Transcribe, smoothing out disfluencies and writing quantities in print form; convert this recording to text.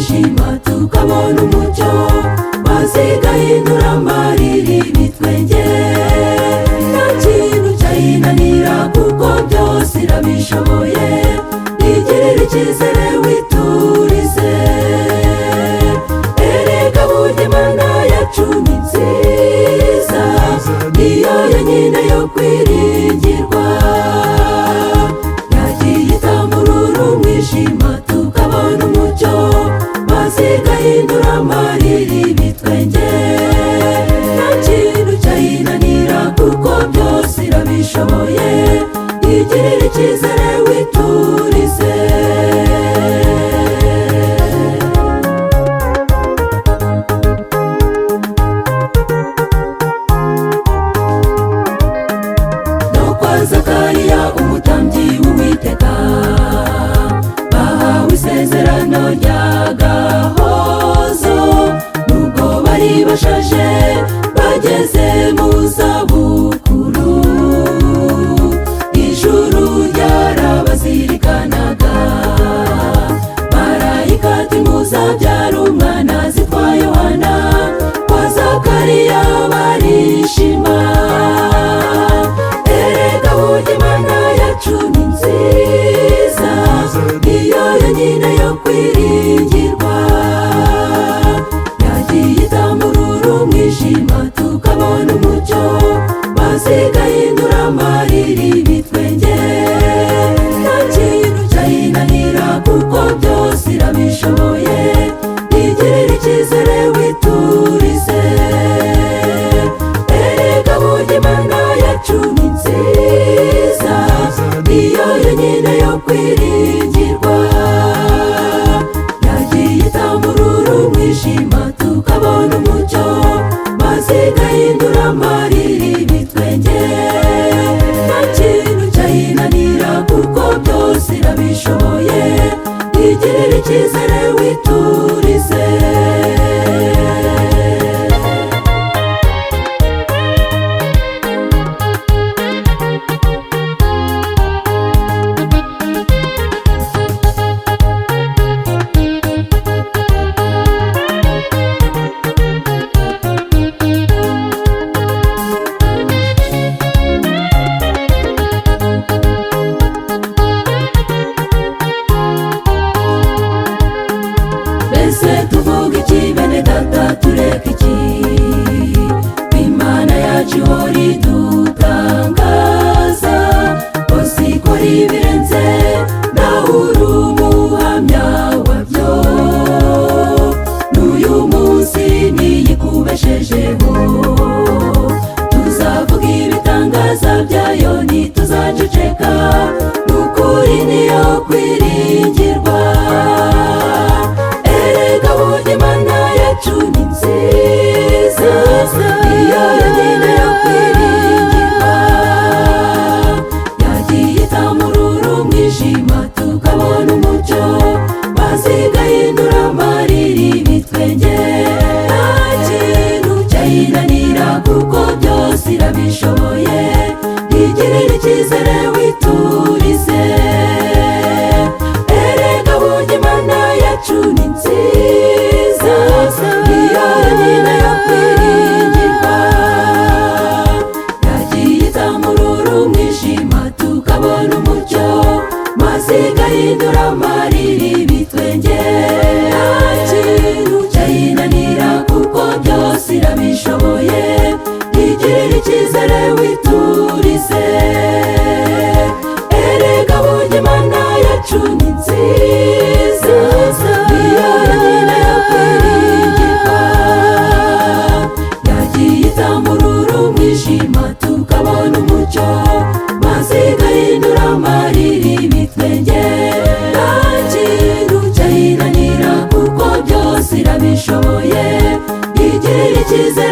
umwijima tukabona umucyo, maze igahindura amarira ibitwenge. Nta kintu cyayinanira kuko byose irabishoboye, igirira icyizere witurize. Erega burya Imana yacu ni nziza, niyo yonyine yo kwiringirwa. Yagiye itamurura umwijima tukabona umucyo, maze igahindura amarira ibitwenge. Nta kintu cyayinanira kuko byose irabishoboye, igirira icyizere witurize. Zakariya umutambyi w'Uwiteka bahawe isezerano ry'agahozo, nubwo bari bashaje bageze mu zabukuru. Ijuru ryarabazirikanaga, marayika ati muzabyara umwana azitwa Yohana. Kwa Zakariya barishima. Imana yacu ni nziza, niyo yonyine yo kwiringirwa. Yagiye itamurura umwijima tukabona umucyo, maze igahindura amarira ibitwenge. Nta kintu cyayinanira kuko byose irabishoboye, igirira icyizere witurize. Erega burya Imana yacu ni nziza, niyo yonyine yo kwiringirwa. Yagiye itamurura umwijima tukabona umucyo, maze igahindura amarira ibitwenge. Nta kintu cyayinanira kuko byose irabishoboye, igirira icyizere witurize. Tuvuga iki bene data, tureka iki? Imana yacu ihora idutangaza, hose ikora ibirenze, nawe uri umuhamya wabyo. N'uyu munsi niyikubeshejeho, tuzavuga ibitangaza byayo ntituzaceceka. N'ukuri niyo kwiringirwa. Imana yacu ni nziza, niyo yonyine yo kwiringirwa. Yagiye itamurura umwijima tukabona umucyo, maze igahindura amarira ibitwenge. Nta kintu cyayinanira kuko byose irabishoboye, igirira icyizere witurize. Erega burya Imana yacu ni nziza, niyo yonyine yo kwiringirwa. Yagiye itamurura umwijima tukabona umucyo, maze igahindura amarira ibitwenge. Nta kintu cyayinanira kuko byose irabishoboye, igirira icyizere witurize. Erega burya Imana yacu ni nziza, niyo yonyine yo kwiringirwa. Yagiye itamurura umwijima tukabona umucyo, maze igahindura amarira ibitwenge. Nta kintu cyayinanira kuko byose irabishoboye, igirira icyizere